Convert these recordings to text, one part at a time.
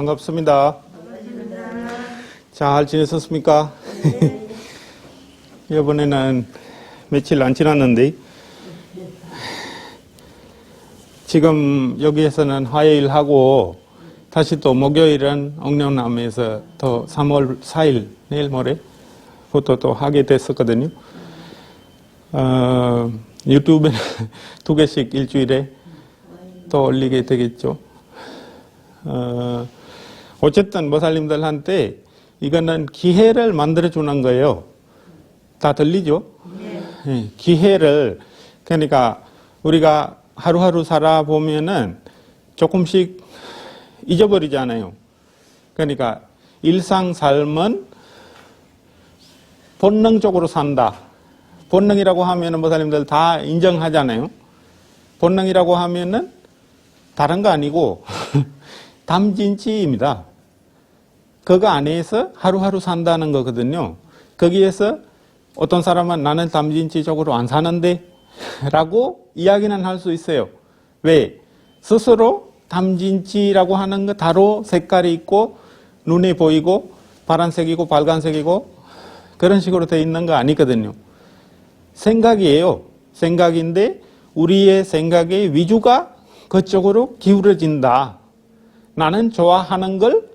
반갑습니다. 잘 지내셨습니까? 이번에는 며칠 안 지났는데 지금 여기에서는 화요일하고 다시 또 목요일은 옥룡남에서 또 3월 4일 내일 모레부터 또 하게 됐었거든요. 유튜브에 2개씩 일주일에 또 올리게 되겠죠. 어쨌든 모살님들한테 이거는 기회를 만들어주는 거예요. 다 들리죠? 네, 기회를. 그러니까 우리가 하루하루 살아보면은 조금씩 잊어버리잖아요. 그러니까 일상 삶은 본능적으로 산다. 본능이라고 하면은 모살님들 다 인정하잖아요. 본능이라고 하면은 다른 거 아니고 담진치입니다. 그거 안에서 하루하루 산다는 거거든요. 거기에서 어떤 사람은 나는 담진치적으로 안 사는데 라고 이야기는 할 수 있어요. 왜? 스스로 담진치라고 하는 거 다로 색깔이 있고 눈에 보이고 파란색이고 빨간색이고 그런 식으로 돼 있는 거 아니거든요. 생각이에요. 생각인데 우리의 생각의 위주가 그쪽으로 기울어진다. 나는 좋아하는 걸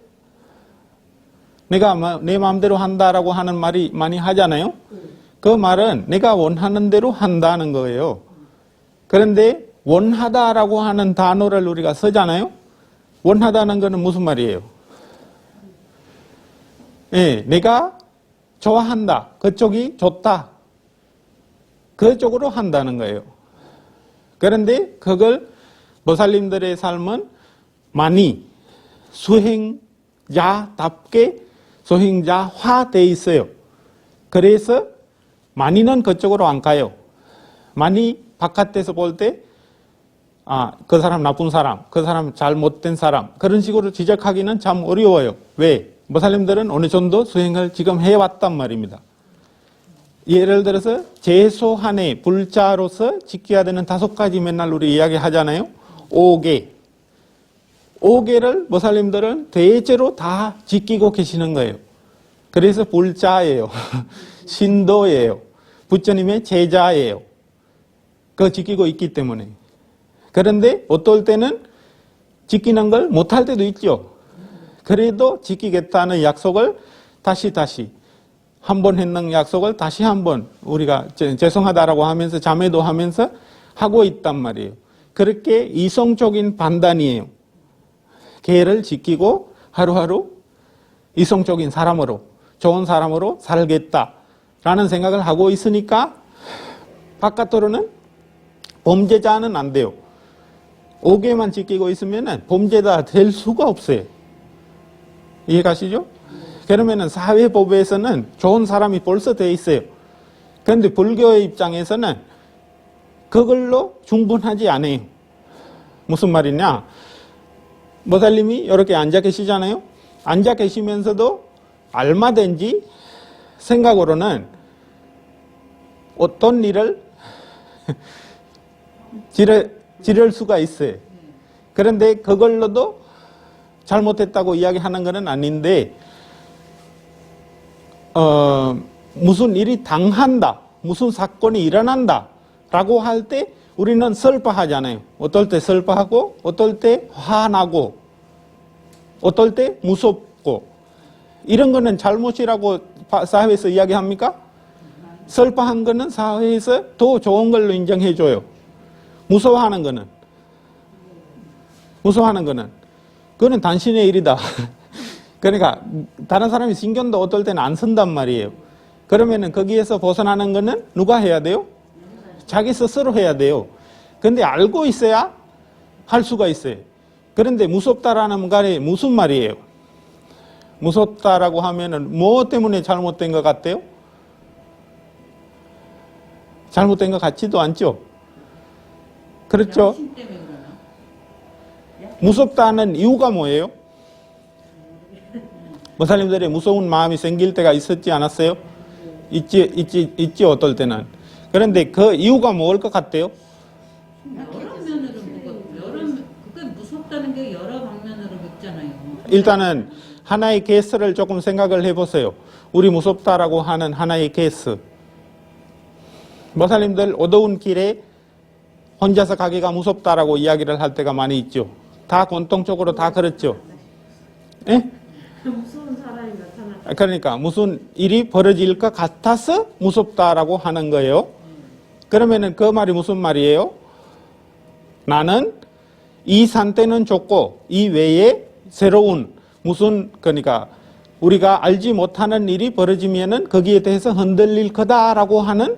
내가 내 마음대로 한다라고 하는 말이 많이 하잖아요. 그 말은 내가 원하는 대로 한다는 거예요. 그런데 원하다라고 하는 단어를 우리가 쓰잖아요. 원하다는 거는 무슨 말이에요? 예, 내가 좋아한다. 그쪽이 좋다. 그쪽으로 한다는 거예요. 그런데 그걸 모살님들의 삶은 많이 수행자답게 수행자화되어 있어요. 그래서 많이는 그쪽으로 안 가요. 많이 바깥에서 볼 때 그 사람 나쁜 사람, 그 사람 잘못된 사람 그런 식으로 지적하기는 참 어려워요. 왜? 모살님들은 어느 정도 수행을 지금 해왔단 말입니다. 예를 들어서 제소한에 불자로서 지켜야 되는 5가지 맨날 우리 이야기하잖아요. 5개. 5개를 모살님들은 대체로 다 지키고 계시는 거예요. 그래서 불자예요. 신도예요. 부처님의 제자예요. 그거 지키고 있기 때문에. 그런데 어떨 때는 지키는 걸 못할 때도 있죠. 그래도 지키겠다는 약속을 다시 한 번 했는 약속을 다시 한번 우리가 죄송하다라고 하면서 자매도 하면서 하고 있단 말이에요. 그렇게 이성적인 판단이에요. 계를 지키고 하루하루 이성적인 사람으로 좋은 사람으로 살겠다라는 생각을 하고 있으니까 바깥으로는 범죄자는 안 돼요. 5개만 지키고 있으면 범죄자 될 수가 없어요. 이해가시죠? 그러면은 사회법에서는 좋은 사람이 벌써 돼 있어요. 그런데 불교의 입장에서는 그걸로 충분하지 않아요. 무슨 말이냐? 모살님이 이렇게 앉아 계시잖아요. 앉아 계시면서도 얼마든지 생각으로는 어떤 일을 지를 수가 있어요. 그런데 그걸로도 잘못했다고 이야기하는 것은 아닌데 무슨 일이 당한다, 무슨 사건이 일어난다 라고 할 때 우리는 슬퍼하잖아요. 어떨 때 슬퍼하고 어떨 때 화나고 어떨 때 무섭고 이런 거는 잘못이라고 사회에서 이야기합니까? 슬퍼한 거는 사회에서 더 좋은 걸로 인정해줘요. 무서워하는 거는 그거는 당신의 일이다. 그러니까 다른 사람이 신경도 어떨 때는 안 쓴단 말이에요. 그러면은 거기에서 벗어나는 거는 누가 해야 돼요? 자기 스스로 해야 돼요. 근데 알고 있어야 할 수가 있어요. 그런데 무섭다라는 말이 무슨 말이에요? 무섭다라고 하면은 뭐 때문에 잘못된 것 같아요? 잘못된 것 같지도 않죠? 그렇죠? 무섭다는 이유가 뭐예요? 모살님들이 무서운 마음이 생길 때가 있었지 않았어요? 있지 어떨 때는. 그런데 그 이유가 뭘 것 같아요? 여러 면으로 그건 무섭다는 게 여러 방면으로 있잖아요. 일단은 하나의 케이스를 조금 생각을 해보세요. 우리 무섭다라고 하는 하나의 케이스. 모살님들 어두운 길에 혼자서 가기가 무섭다라고 이야기를 할 때가 많이 있죠. 다 공통적으로 다 그렇죠. 예? 무서운 사람이 나타나. 그러니까 무슨 일이 벌어질 것 같아서 무섭다라고 하는 거예요. 그러면은 그 말이 무슨 말이에요? 나는 이 상태는 좋고 이 외에 새로운 무슨 그러니까 우리가 알지 못하는 일이 벌어지면은 거기에 대해서 흔들릴 거다라고 하는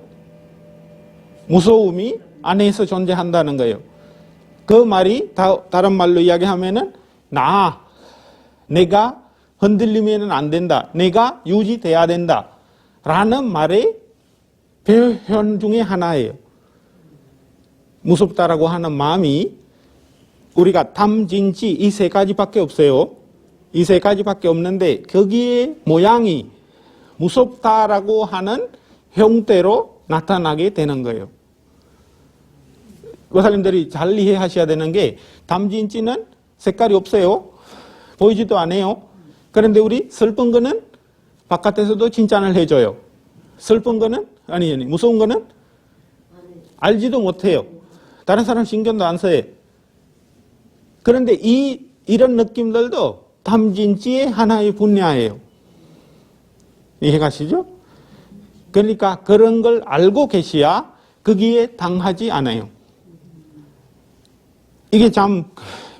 무서움이 안에서 존재한다는 거예요. 그 말이 다른 말로 이야기하면은 내가 흔들리면은 안 된다. 내가 유지돼야 된다. 라는 말의 표현 중에 하나예요. 무섭다라고 하는 마음이 우리가 탐진치 이 세 가지밖에 없어요. 이 세 가지밖에 없는데 거기에 모양이 무섭다라고 하는 형태로 나타나게 되는 거예요. 고사님들이 잘 이해하셔야 되는 게 탐진치는 색깔이 없어요. 보이지도 않아요. 그런데 우리 슬픈 거는 바깥에서도 칭찬을 해줘요. 슬픈 거는 아니 무서운 거는 알지도 못해요. 다른 사람 신경도 안 써요. 그런데 이런 느낌들도 탐진치의 하나의 분야예요. 이해가시죠? 그러니까 그런 걸 알고 계셔야 거기에 당하지 않아요. 이게 참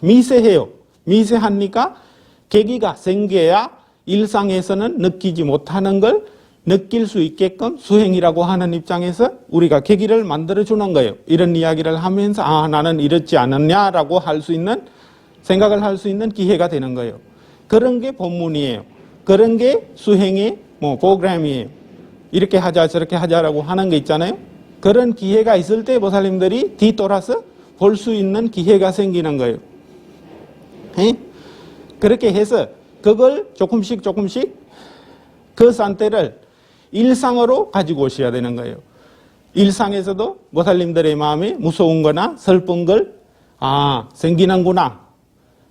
미세해요. 미세하니까 계기가 생겨야 일상에서는 느끼지 못하는 걸 느낄 수 있게끔 수행이라고 하는 입장에서 우리가 계기를 만들어주는 거예요. 이런 이야기를 하면서 나는 이렇지 않았냐라고 할 수 있는 생각을 할 수 있는 기회가 되는 거예요. 그런 게 본문이에요. 그런 게 수행의 프로그램이에요. 이렇게 하자 저렇게 하자라고 하는 게 있잖아요. 그런 기회가 있을 때 보살님들이 뒤돌아서 볼 수 있는 기회가 생기는 거예요. 그렇게 해서 그걸 조금씩 그 상태를 일상으로 가지고 오셔야 되는 거예요. 일상에서도 보살님들의 마음에 무서운 거나 슬픈 걸 생기는구나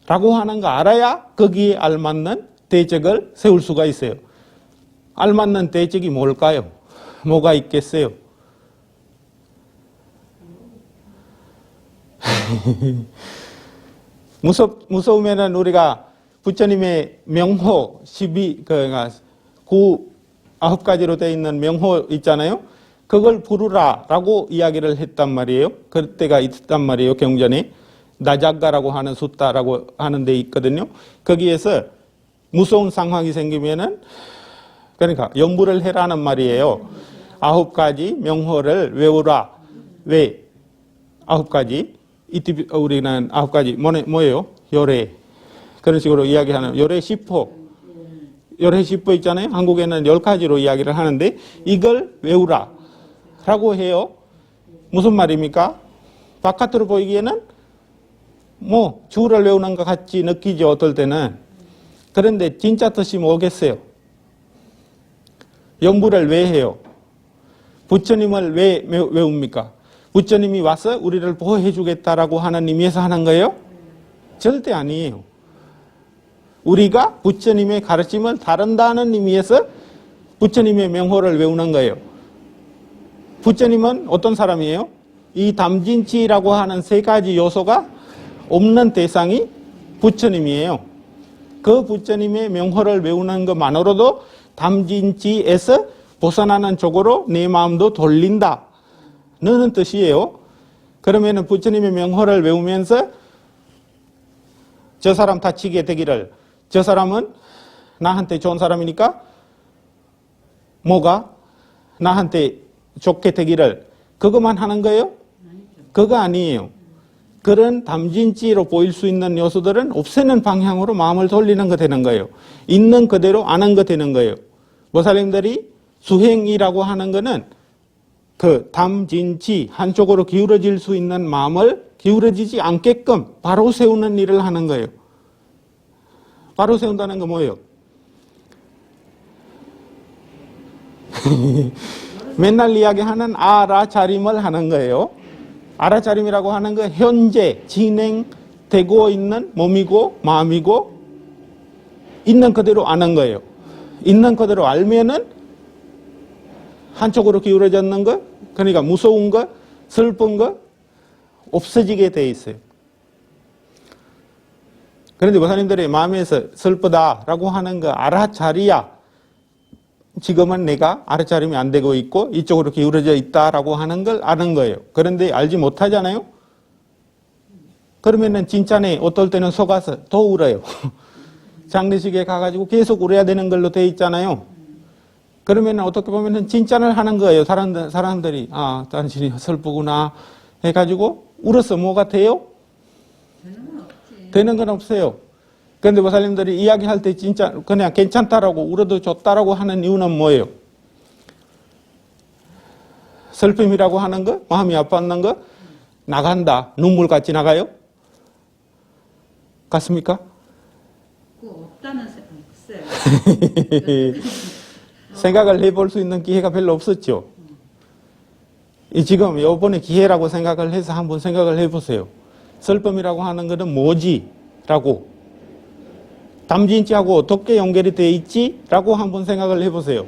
라고 하는 거 알아야 거기에 알맞는 대책을 세울 수가 있어요. 알맞는 대책이 뭘까요? 뭐가 있겠어요? 무서우면은 우리가 부처님의 명호 9가지로 되어 있는 명호 있잖아요. 그걸 부르라라고 이야기를 했단 말이에요. 그때가 있단 말이에요. 경전에 나자가라고 하는 숫다라고 하는 데 있거든요. 거기에서 무서운 상황이 생기면은 그러니까 염불을 해라는 말이에요. 9가지 명호를 외우라. 왜? 9가지. 우리는 9가지 뭐예요? 요래. 그런 식으로 이야기하는 요래 10호. 요래 10호 있잖아요. 한국에는 10가지로 이야기를 하는데 이걸 외우라 라고 해요. 무슨 말입니까? 바깥으로 보이기에는 주를 외우는 것 같이 느끼죠. 어떨 때는. 그런데 진짜 뜻이 뭐겠어요? 영부를 왜 해요? 부처님을 왜 외웁니까? 부처님이 와서 우리를 보호해 주겠다라고 하는 의미에서 하는 거예요? 절대 아니에요. 우리가 부처님의 가르침을 따른다는 의미에서 부처님의 명호를 외우는 거예요. 부처님은 어떤 사람이에요? 이 담진치라고 하는 3가지 요소가 없는 대상이 부처님이에요. 그 부처님의 명호를 외우는 것만으로도 담진치에서 벗어나는 쪽으로 내 마음도 돌린다 는 뜻이에요. 그러면 부처님의 명호를 외우면서 저 사람 다치게 되기를, 저 사람은 나한테 좋은 사람이니까 뭐가 나한테 좋게 되기를, 그것만 하는 거예요? 그거 아니에요. 그런 담진치로 보일 수 있는 요소들은 없애는 방향으로 마음을 돌리는 거 되는 거예요. 있는 그대로 아는 거 되는 거예요. 보살님들이 수행이라고 하는 거는 그 담진치 한쪽으로 기울어질 수 있는 마음을 기울어지지 않게끔 바로 세우는 일을 하는 거예요. 바로 세운다는 거 뭐예요? 맨날 이야기하는 알아차림을 하는 거예요. 알아차림이라고 하는 건 현재 진행되고 있는 몸이고 마음이고 있는 그대로 아는 거예요. 있는 그대로 알면은 한쪽으로 기울어졌는 거, 그러니까 무서운 거, 슬픈 거 없어지게 돼 있어요. 그런데 목사님들이 마음에서 슬프다라고 하는 거 알아차리야 지금은 내가 알아차리면 안 되고 있고 이쪽으로 기울어져 있다라고 하는 걸 아는 거예요. 그런데 알지 못하잖아요. 그러면은 진짜네 어떨 때는 속아서 더 울어요. 장례식에 가가지고 계속 울어야 되는 걸로 돼 있잖아요. 그러면 어떻게 보면은 진짠을 하는 거예요. 사람들이 아 당신이 슬프구나 해가지고 울어서 뭐가 돼요? 되는 건 없어요. 그런데 목사님들이 이야기할 때 진짜 그냥 괜찮다라고 울어도 좋다라고 하는 이유는 뭐예요? 슬픔이라고 하는 거, 마음이 아팠는 거 나간다. 눈물같이 나가요? 같습니까? 없다는 글쎄요. 생각을 해볼 수 있는 기회가 별로 없었죠. 지금 이번에 기회라고 생각을 해서 한번 생각을 해보세요. 슬픔이라고 하는 것은 뭐지? 라고 담진치하고 어떻게 연결이 되어 있지? 라고 한번 생각을 해보세요.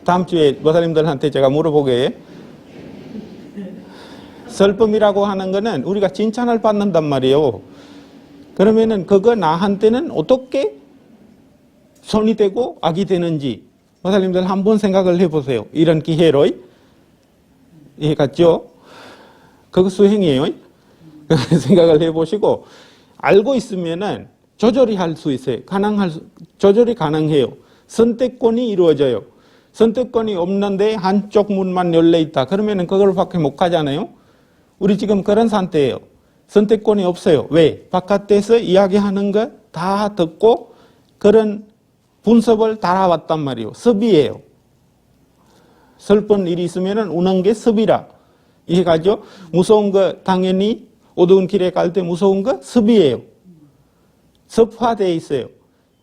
다음 주에 목사님들한테 제가 물어보게 슬픔이라고 하는 것은 우리가 칭찬을 받는단 말이에요. 그러면은 그거 나한테는 어떻게 손이 되고 악이 되는지 목사님들 한번 생각을 해보세요. 이런 기회로 이해갔죠? 그거 수행이에요. 생각을 해보시고 알고 있으면은 조절이 할 수 있어요. 조절이 가능해요. 선택권이 이루어져요. 선택권이 없는데 한쪽 문만 열려 있다. 그러면은 그걸 밖에 못 가잖아요. 우리 지금 그런 상태예요. 선택권이 없어요. 왜? 바깥에서 이야기하는 거 다 듣고 그런 분석을 달아왔단 말이에요. 습이에요. 슬픈 일이 있으면은 우는 게 습이라. 이해가죠? 무서운 거 당연히 어두운 길에 갈 때 무서운 거 습이에요. 습화되어 있어요.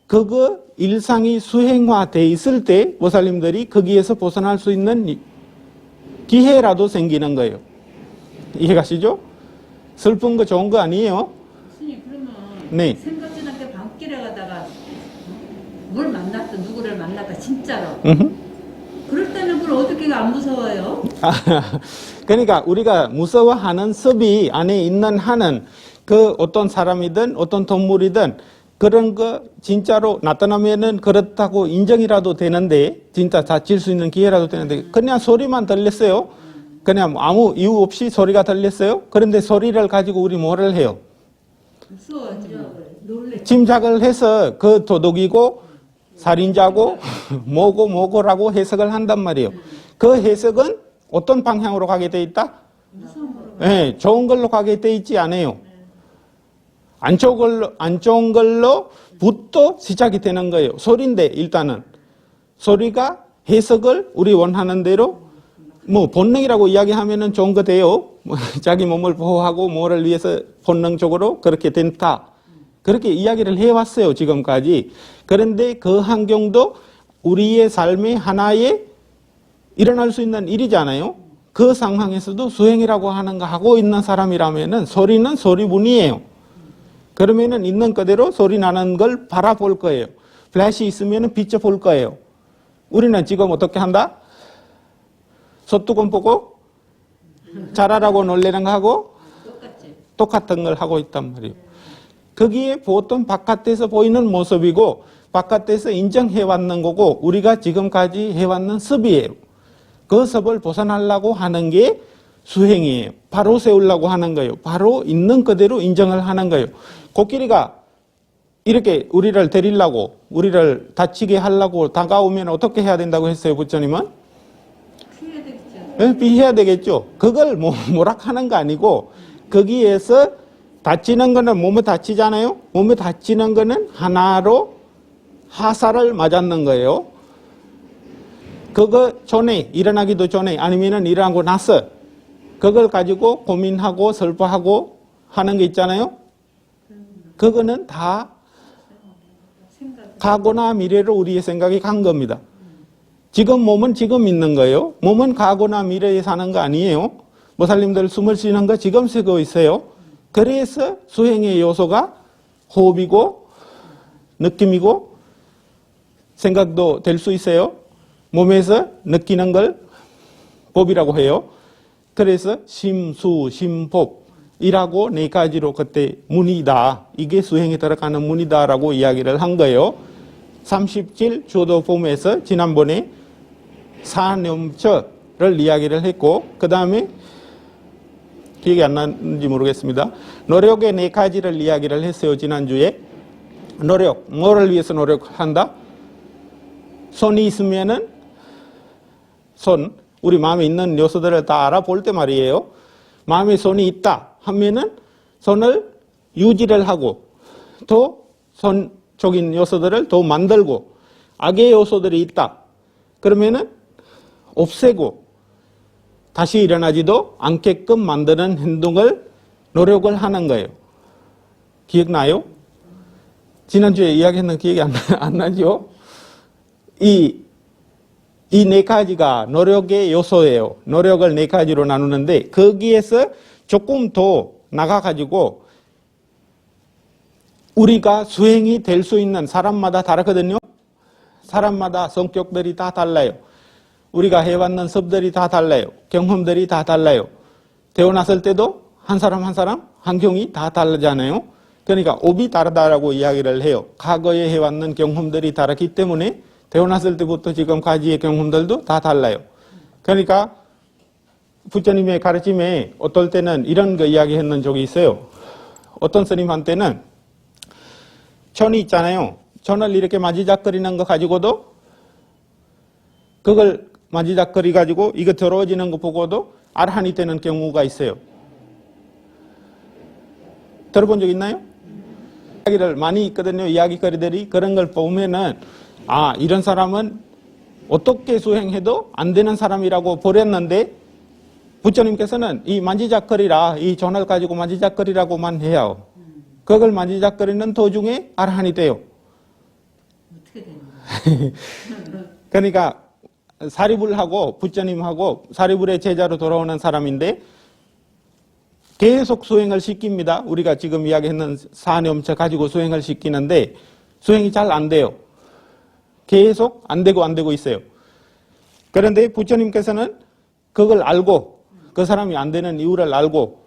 그거 일상이 수행화되어 있을 때 보살님들이 거기에서 벗어날 수 있는 기회라도 생기는 거예요. 이해가시죠? 슬픈 거 좋은 거 아니에요? 스님 그러면 네. 생각지도 않게 밤길에 가다가 뭘 만났다 누구를 만났다 진짜로 그럴 때는 그걸 어떻게 안 무서워요? 그러니까 우리가 무서워하는 습이 안에 있는 한은 그 어떤 사람이든 어떤 동물이든 그런 거 진짜로 나타나면은 그렇다고 인정이라도 되는데 진짜 다칠 수 있는 기회라도 되는데 그냥 소리만 들렸어요. 그냥 아무 이유 없이 소리가 들렸어요. 그런데 소리를 가지고 우리 뭐를 해요? 무서워요. 놀래. 짐작을 해서 그 도둑이고 살인자고 뭐고라고 해석을 한단 말이에요. 그 해석은 어떤 방향으로 가게 돼 있다? 네, 좋은 걸로 가게 돼 있지 않아요. 안 좋은 걸로부터 시작이 되는 거예요. 소리인데 일단은 소리가 해석을 우리 원하는 대로 뭐 본능이라고 이야기하면은 좋은 거 돼요. 자기 몸을 보호하고 뭐를 위해서 본능적으로 그렇게 된다. 그렇게 이야기를 해왔어요, 지금까지. 그런데 그 환경도 우리의 삶의 하나에 일어날 수 있는 일이잖아요. 그 상황에서도 수행이라고 하는 거 하고 있는 사람이라면은 소리는 소리뿐이에요. 그러면은 있는 그대로 소리 나는 걸 바라볼 거예요. 플래시 있으면은 비춰볼 거예요. 우리는 지금 어떻게 한다? 소뚜껑 보고 잘하라고 놀래는 거 하고 똑같은 걸 하고 있단 말이에요. 거기에 보통 바깥에서 보이는 모습이고 바깥에서 인정해왔는 거고 우리가 지금까지 해왔는 습이에요. 그 습을 벗어나려고 하는 게 수행이에요. 바로 세우려고 하는 거예요. 바로 있는 그대로 인정을 하는 거예요. 코끼리가 이렇게 우리를 데리려고 우리를 다치게 하려고 다가오면 어떻게 해야 된다고 했어요, 부처님은? 피해야 되겠죠. 네, 피해야 되겠죠. 그걸 뭐라 하는 거 아니고 거기에서 다치는 거는 몸에 다치잖아요. 몸에 다치는 거는 하나로 화살을 맞았는 거예요. 그거 전에 일어나기도 전에 아니면은 일어나고 나서 그걸 가지고 고민하고 슬퍼하고 하는 게 있잖아요. 그거는 다 과거나 미래로 우리의 생각이 간 겁니다. 지금 몸은 지금 있는 거예요. 몸은 과거나 미래에 사는 거 아니에요. 모살님들 숨을 쉬는 거 지금 쉬고 있어요. 그래서 수행의 요소가 호흡이고 느낌이고 생각도 될 수 있어요. 몸에서 느끼는 걸 법이라고 해요. 그래서 심수, 심법이라고 네 가지로 그때 문이다. 이게 수행에 들어가는 문이다라고 이야기를 한 거예요. 37 조도폼에서 지난번에 사념처를 이야기를 했고 그 다음에 기억이 안 나는지 모르겠습니다. 노력의 네 가지를 이야기를 했어요. 지난주에. 노력, 뭐를 위해서 노력한다? 손이 있으면은 손, 우리 마음에 있는 요소들을 다 알아볼 때 말이에요. 마음에 손이 있다 하면은 손을 유지를 하고 또 손적인 요소들을 더 만들고 악의 요소들이 있다. 그러면은 없애고 다시 일어나지도 않게끔 만드는 행동을 노력을 하는 거예요. 기억나요? 지난주에 이야기했는 기억이 안 나죠? 이 네 가지가 노력의 요소예요. 노력을 네 가지로 나누는데 거기에서 조금 더 나가가지고 우리가 수행이 될 수 있는 사람마다 다르거든요. 사람마다 성격들이 다 달라요. 우리가 해왔는 섭들이 다 달라요. 경험들이 다 달라요. 태어났을 때도 한 사람 한 사람 환경이 다 다르잖아요. 그러니까 업이 다르다라고 이야기를 해요. 과거에 해왔는 경험들이 다르기 때문에 태어났을 때부터 지금까지의 경험들도 다 달라요. 그러니까 부처님의 가르침에 어떨 때는 이런 거 이야기했는 적이 있어요. 어떤 스님한테는 천이 있잖아요. 천을 이렇게 만지작거리는 거 가지고도 그걸 만지작거리 가지고 이거 더러워지는 거 보고도 아르한이 되는 경우가 있어요. 들어본 적 있나요? 이야기를 많이 있거든요. 이야기거리들이. 그런 걸 보면은 아, 이런 사람은 어떻게 수행해도 안 되는 사람이라고 버렸는데 부처님께서는 이 만지작거리라, 이 전을 가지고 만지작거리라고만 해요. 그걸 만지작거리는 도중에 아르한이 돼요. 어떻게 되는 거야? 그러니까 사리불하고 부처님하고 사리불의 제자로 돌아오는 사람인데 계속 수행을 시킵니다. 우리가 지금 이야기했는 사념처 가지고 수행을 시키는데 수행이 잘 안 돼요. 계속 안 되고 있어요. 그런데 부처님께서는 그걸 알고 그 사람이 안 되는 이유를 알고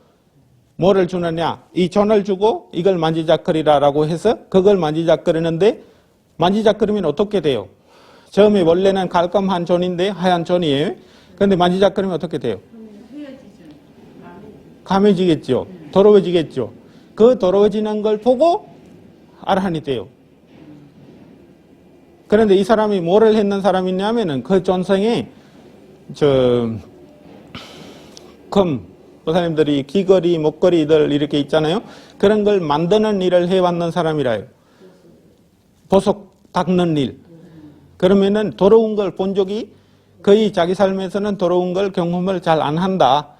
뭐를 주느냐? 이 전을 주고 이걸 만지작거리라라고 해서 그걸 만지작거리는데 만지작거리면 어떻게 돼요? 처음에 원래는 깔끔한 전인데 하얀 전이에요. 그런데 만지작거리면 어떻게 돼요? 감해지겠죠. 더러워지겠죠. 그 더러워지는 걸 보고 아르한이 돼요. 그런데 이 사람이 뭐를 했는 사람이냐면은 그 전생에 금, 보사님들이 귀걸이, 목걸이들 이렇게 있잖아요. 그런 걸 만드는 일을 해왔는 사람이라요. 보석 닦는 일. 그러면은 더러운 걸 본 적이 거의 자기 삶에서는 더러운 걸 경험을 잘 안 한다.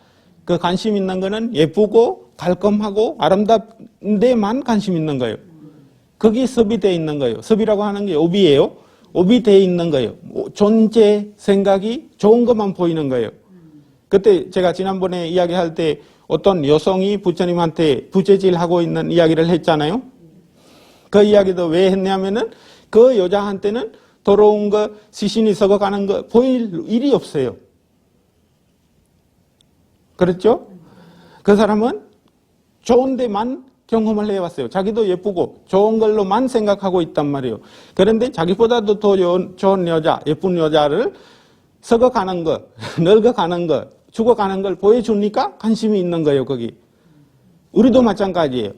그 관심 있는 거는 예쁘고 깔끔하고 아름다운 데만 관심 있는 거예요. 거기 섭이 되어 있는 거예요. 섭이라고 하는 게 업이에요. 업이 되어 있는 거예요. 존재, 생각이 좋은 것만 보이는 거예요. 그때 제가 지난번에 이야기할 때 어떤 여성이 부처님한테 부채질하고 있는 이야기를 했잖아요. 그 이야기도 왜 했냐면은 그 여자한테는 더러운 거, 시신이 썩어가는 거 보일 일이 없어요. 그렇죠? 그 사람은 좋은 데만 경험을 해왔어요. 자기도 예쁘고 좋은 걸로만 생각하고 있단 말이에요. 그런데 자기보다도 더 좋은 여자, 예쁜 여자를 썩어가는 거, 늙어가는 거, 죽어가는 걸 보여주니까 관심이 있는 거예요, 거기. 우리도 마찬가지예요.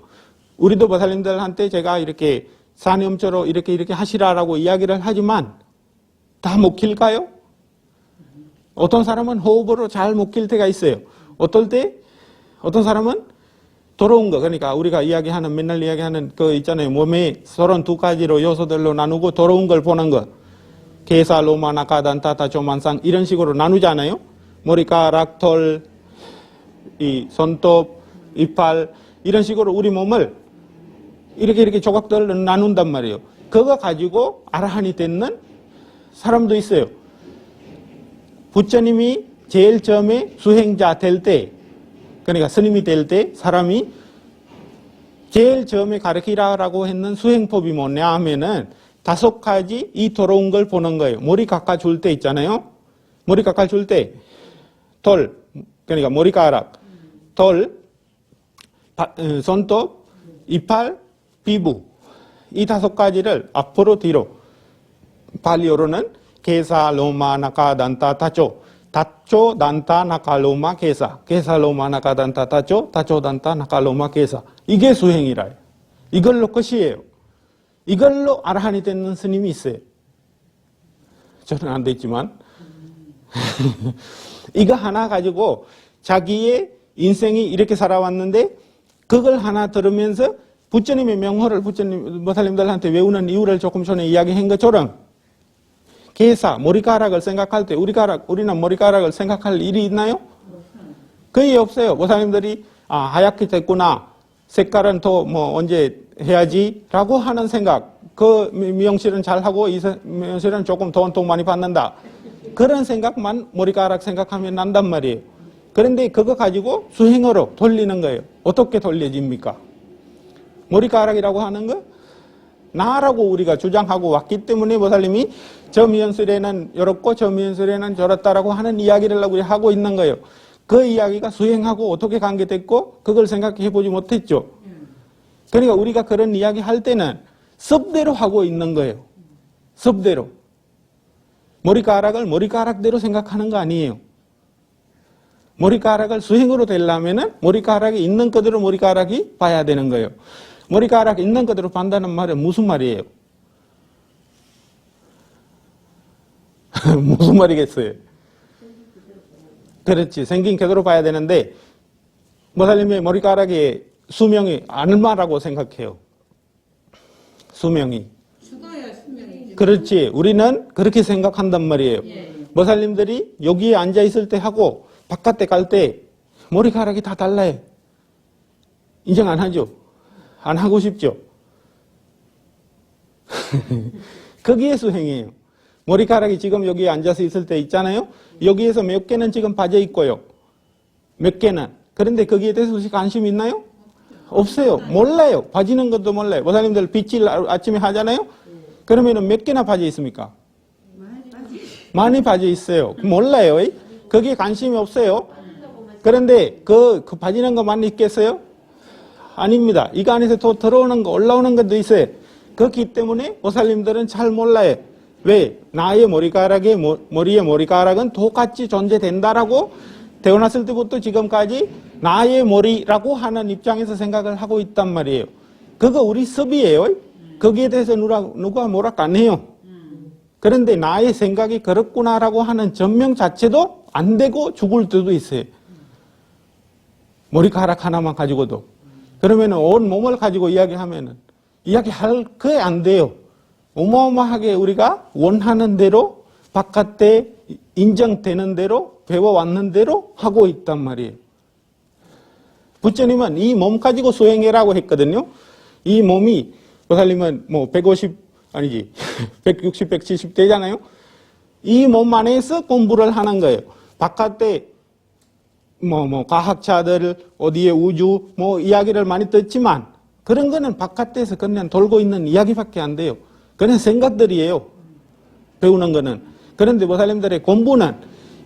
우리도 보살님들한테 제가 이렇게 사념처로 이렇게 하시라라고 이야기를 하지만 다 먹힐까요? 어떤 사람은 호흡으로 잘 먹힐 때가 있어요. 어떨 때 어떤 사람은 더러운 거, 그러니까 우리가 이야기하는 맨날 이야기하는 그 있잖아요. 몸에 32가지로 요소들로 나누고 더러운 걸 보는 거. 게사, 로마, 나카단타타, 조만상 이런 식으로 나누잖아요. 머리카락, 털, 이 손톱, 이빨 이런 식으로 우리 몸을 이렇게 조각들로 나눈단 말이에요. 그거 가지고 아라한이 되는 사람도 있어요. 부처님이 제일 처음에 수행자 될 때, 그러니까 스님이 될 때 사람이 제일 처음에 가르치라고 했는 수행법이 뭐냐 하면은 5가지 이 더러운 걸 보는 거예요. 머리 깎아줄 때 있잖아요. 머리 깎아줄 때 돌, 그러니까 머리카락, 돌, 손톱, 이빨, 피부 이 5가지를 앞으로 뒤로 발리어로는 게사, 로마, 나카, 단타, 타초 타초, 단타, 나카, 로마, 게사 게사, 로마, 나카, 단타, 타초 타초, 단타, 나카, 로마, 게사 이게 수행이라요. 이걸로 끝이에요. 이걸로 아라한이 되는 스님이 있어요. 저는 안 됐지만 이거 하나 가지고 자기의 인생이 이렇게 살아왔는데 그걸 하나 들으면서 부처님의 명호를 부처님 모살님들한테 외우는 이유를 조금 전에 이야기한 것처럼 개사, 머리카락을 생각할 때 우리는 머리카락을 생각할 일이 있나요? 거의 없어요. 모살님들이 하얗게 됐구나. 색깔은 더 언제 해야지 라고 하는 생각. 그 미용실은 잘하고 이 미용실은 조금 돈 많이 받는다. 그런 생각만 머리카락 생각하면 난단 말이에요. 그런데 그거 가지고 수행으로 돌리는 거예요. 어떻게 돌려집니까? 머리카락이라고 하는 거 나라고 우리가 주장하고 왔기 때문에 모살님이 저 미연술에는 이렇고 저 미연술에는 저렇다라고 하는 이야기를 우리 하고 있는 거예요. 그 이야기가 수행하고 어떻게 관계됐고 그걸 생각해 보지 못했죠. 그러니까 우리가 그런 이야기 할 때는 습대로 하고 있는 거예요. 습대로. 머리카락을 머리카락대로 생각하는 거 아니에요. 머리카락을 수행으로 되려면은 머리카락이 있는 그대로 머리카락이 봐야 되는 거예요. 머리카락 있는 그대로 반다는 말은 무슨 말이에요? 무슨 말이겠어요? 그렇지. 생긴 그대로 봐야 되는데 모살님의 머리카락의 수명이 얼마라고 생각해요? 수명이. 죽어야 수명이지. 그렇지. 우리는 그렇게 생각한단 말이에요. 모살님들이 여기에 앉아 있을 때 하고 바깥에 갈 때 머리카락이 다 달라요. 인정 안 하죠? 안 하고 싶죠? 거기에 수행이에요. 머리카락이 지금 여기에 앉아서 있을 때 있잖아요. 여기에서 몇 개는 지금 빠져 있고요. 몇 개는. 그런데 거기에 대해서 혹시 관심 있나요? 없어요. 몰라요. 빠지는 것도 몰라요. 모사님들 빗질 아침에 하잖아요. 그러면은 몇 개나 빠져 있습니까? 많이 빠져 있어요. 몰라요. 거기에 관심이 없어요. 그런데 그 빠지는 것만 있겠어요? 아닙니다. 이거 안에서 더 들어오는 거, 올라오는 것도 있어요. 그렇기 때문에 모살님들은 잘 몰라요. 왜? 나의 머리의 머리카락은 똑같이 존재된다라고 태어났을 때부터 지금까지 나의 머리라고 하는 입장에서 생각을 하고 있단 말이에요. 그거 우리 습이에요. 거기에 대해서 누가 뭐라 안 해요. 그런데 나의 생각이 그렇구나라고 하는 전명 자체도 안 되고 죽을 때도 있어요. 머리카락 하나만 가지고도. 그러면 온 몸을 가지고 이야기하면은 이야기할 게 안 돼요. 어마어마하게 우리가 원하는 대로 바깥에 인정되는 대로 배워왔는 대로 하고 있단 말이에요. 부처님은 이 몸 가지고 수행해라고 했거든요. 이 몸이 보살님은 150 아니지 160, 170 되잖아요. 이 몸 안에서 공부를 하는 거예요. 바깥에 과학자들 어디에 우주 이야기를 많이 듣지만 그런 거는 바깥에서 그냥 돌고 있는 이야기밖에 안 돼요. 그냥 생각들이에요. 배우는 거는. 그런데 보살님들의 공부는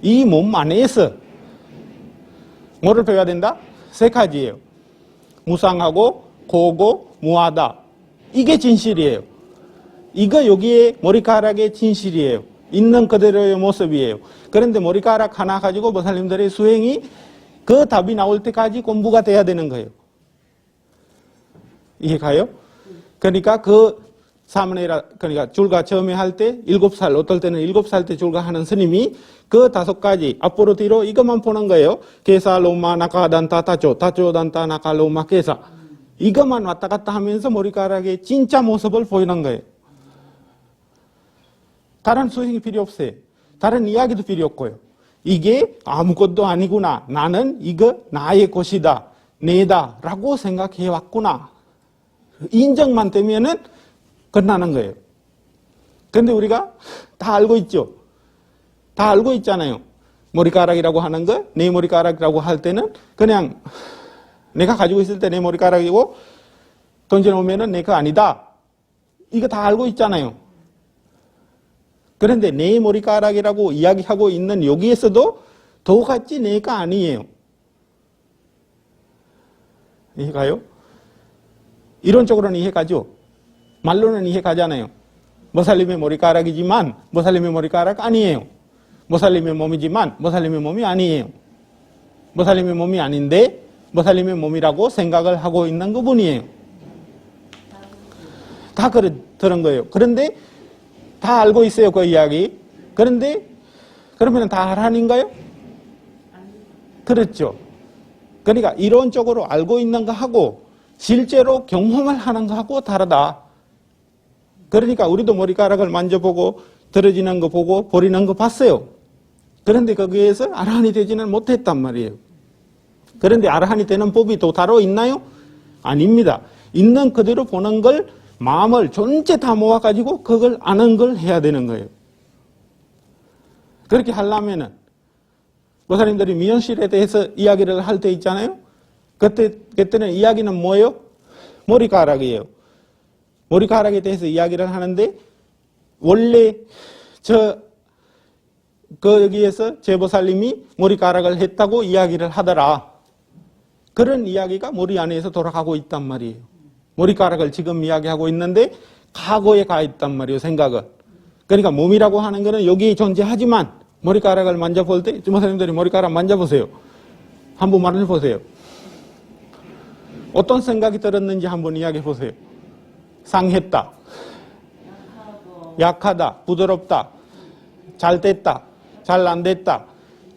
이 몸 안에서 뭐를 배워야 된다? 3가지예요. 무상하고 고고 무하다. 이게 진실이에요. 이거 여기에 머리카락의 진실이에요. 있는 그대로의 모습이에요. 그런데 머리카락 하나 가지고 보살님들의 수행이 그 답이 나올 때까지 공부가 돼야 되는 거예요. 이해가요? 그러니까 그러니까 줄가 처음에 할 때 7살, 어떨 때는 7살 때 줄가 하는 스님이 그 5가지 앞으로 뒤로 이것만 보는 거예요. 게사, 로마, 나카, 단타, 타초, 타초, 단타, 나카, 로마, 게사. 이것만 왔다 갔다 하면서 머리카락의 진짜 모습을 보이는 거예요. 다른 수행이 필요 없어요. 다른 이야기도 필요 없고요. 이게 아무것도 아니구나. 나는 이거 나의 것이다. 내다. 라고 생각해 왔구나. 인정만 되면은 끝나는 거예요. 그런데 우리가 다 알고 있죠. 다 알고 있잖아요. 머리카락이라고 하는 거, 내 머리카락이라고 할 때는 그냥 내가 가지고 있을 때 내 머리카락이고 던져놓으면은 내 거 아니다. 이거 다 알고 있잖아요. 그런데 내 머리카락이라고 이야기하고 있는 여기에서도 똑같이 내가 아니에요. 이해가요? 이론적으로는 이해가죠? 말로는 이해가잖아요. 모살림의 머리카락이지만 모살림의 머리카락 아니에요. 모살림의 몸이지만 모살림의 몸이 아니에요. 모살림의 몸이 아닌데 모살림의 몸이라고 생각을 하고 있는 그분이에요. 다 그런 거예요. 그런데 다 알고 있어요, 그 이야기. 그런데 그러면 다 하나님인가요? 그렇죠. 그러니까 이론적으로 알고 있는 거하고 실제로 경험을 하는 거하고 다르다. 그러니까 우리도 머리카락을 만져보고 떨어지는 거 보고 버리는 거 봤어요. 그런데 거기에서 아라한이 되지는 못했단 말이에요. 그런데 아라한이 되는 법이 또 따로 있나요? 아닙니다. 있는 그대로 보는 걸 마음을 전체 다 모아가지고 그걸 아는 걸 해야 되는 거예요. 그렇게 하려면은 목사님들이 미연실에 대해서 이야기를 할 때 있잖아요. 그때는 이야기는 뭐예요? 머리카락이에요. 머리카락에 대해서 이야기를 하는데 원래 여기에서 제보살님이 머리카락을 했다고 이야기를 하더라. 그런 이야기가 머리 안에서 돌아가고 있단 말이에요. 머리카락을 지금 이야기하고 있는데 과거에 가 있단 말이에요, 생각은. 그러니까 몸이라고 하는 거는 여기 존재하지만 머리카락을 만져볼 때, 주모사님들이 머리카락 만져보세요. 한번 말해보세요. 어떤 생각이 들었는지 한번 이야기해보세요. 상했다, 약하다, 부드럽다, 잘 됐다, 잘 안 됐다,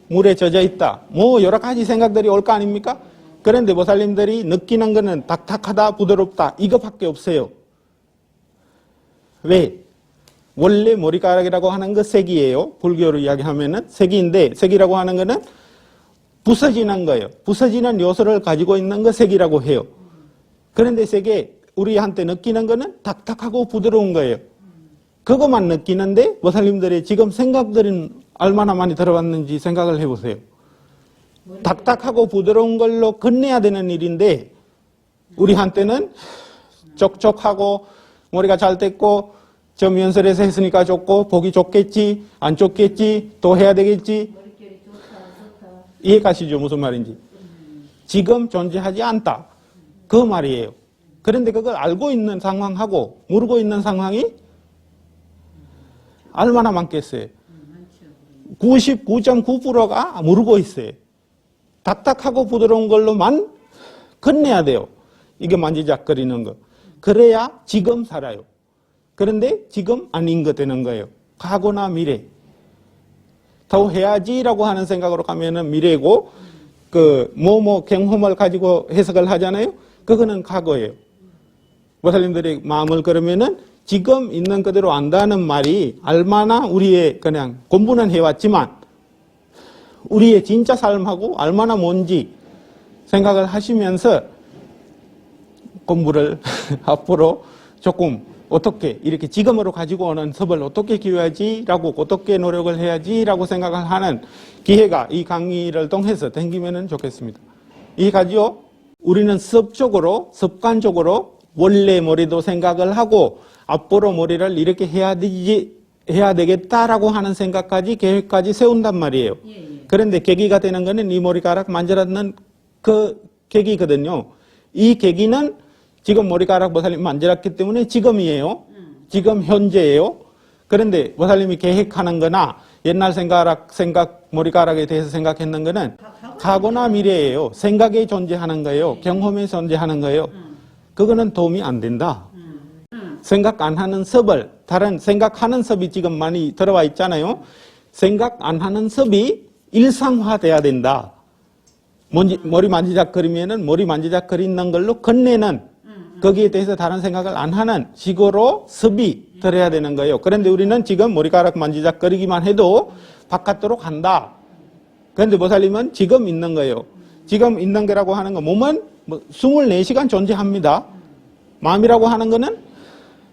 물에 젖어 있다, 뭐 여러 가지 생각들이 올 거 아닙니까? 그런데 모살님들이 느끼는 거는 딱딱하다, 부드럽다 이거밖에 없어요. 왜? 원래 머리카락이라고 하는 거 색이에요. 불교로 이야기하면은 색인데 색이라고 하는 거는 부서지는 거예요. 부서지는 요소를 가지고 있는 거 색이라고 해요. 그런데 색에 우리한테 느끼는 거는 딱딱하고 부드러운 거예요. 그것만 느끼는데 모살님들이 지금 생각들은 얼마나 많이 들어봤는지 생각을 해보세요. 딱딱하고 부드러운 걸로 건네야 되는 일인데 우리한테는 촉촉하고 머리가 잘 됐고 저 면설에서 했으니까 좋고 보기 좋겠지 안 좋겠지 또 해야 되겠지. 이해가시죠? 무슨 말인지. 지금 존재하지 않다. 그 말이에요. 그런데 그걸 알고 있는 상황하고 모르고 있는 상황이 얼마나 많겠어요? 99.9%가 모르고 있어요. 딱딱하고 부드러운 걸로만 건네야 돼요. 이게 만지작거리는 거. 그래야 지금 살아요. 그런데 지금 아닌 거 되는 거예요. 과거나 미래. 더 해야지라고 하는 생각으로 가면은 미래고, 경험을 가지고 해석을 하잖아요. 그거는 과거예요. 모살님들이 마음을 걸으면은 지금 있는 그대로 안다는 말이 얼마나 우리의 그냥 공부는 해왔지만 우리의 진짜 삶하고 얼마나 뭔지 생각을 하시면서 공부를 앞으로 조금 어떻게 이렇게 지금으로 가지고 오는 섭을 어떻게 키워야지라고 어떻게 노력을 해야지라고 생각을 하는 기회가 이 강의를 통해서 생기면 좋겠습니다. 이해가죠? 우리는 습관적으로 원래 머리도 생각을 하고 앞으로 머리를 이렇게 해야 되겠다라고 하는 생각까지 계획까지 세운단 말이에요. 그런데 계기가 되는 거는 이 머리카락 만져라는 그 계기거든요. 이 계기는 지금 머리카락 모살님 만져놨기 때문에 지금이에요. 지금 현재예요. 그런데 모살님이 계획하는 거나 옛날 머리카락에 대해서 생각했는 거는 과거나 미래예요. 생각에 존재하는 거예요. 경험에 존재하는 거예요. 그거는 도움이 안 된다. 생각 안 하는 섭을, 다른 생각하는 섭이 지금 많이 들어와 있잖아요. 생각 안 하는 섭이 일상화돼야 된다. 머리 만지작거리면은 머리 만지작거리는 걸로 건네는 거기에 대해서 다른 생각을 안 하는 식으로 섭이 들어야 되는 거예요. 그런데 우리는 지금 머리카락 만지작거리기만 해도 바깥으로 간다. 그런데 모살님은 지금 있는 거예요. 지금 있는 거라고 하는 거 몸은 24시간 존재합니다. 마음이라고 하는 거는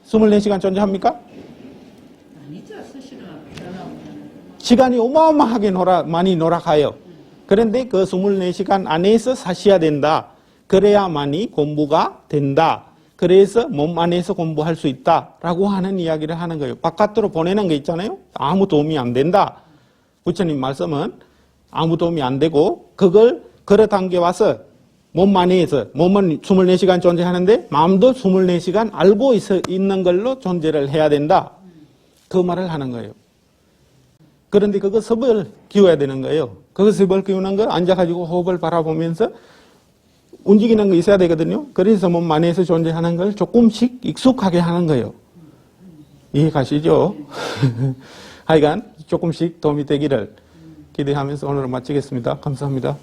24시간 존재합니까? 아니죠. 수시로 시간이 어마어마하게 많이 돌아가요. 그런데 그 24시간 안에서 사셔야 된다. 그래야만이 공부가 된다. 그래서 몸 안에서 공부할 수 있다라고 하는 이야기를 하는 거예요. 바깥으로 보내는 게 있잖아요. 아무 도움이 안 된다. 부처님 말씀은 아무 도움이 안 되고 그걸 걸어 당겨 와서 몸 안에서 몸은 24시간 존재하는데 마음도 24시간 알고 있는 걸로 존재를 해야 된다. 그 말을 하는 거예요. 그런데 그거 습을 키워야 되는 거예요. 그 습을 키우는 거 앉아가지고 호흡을 바라보면서 움직이는 거 있어야 되거든요. 그래서 몸 안에서 존재하는 걸 조금씩 익숙하게 하는 거예요. 이해 가시죠? 하여간 조금씩 도움이 되기를 기대하면서 오늘 마치겠습니다. 감사합니다.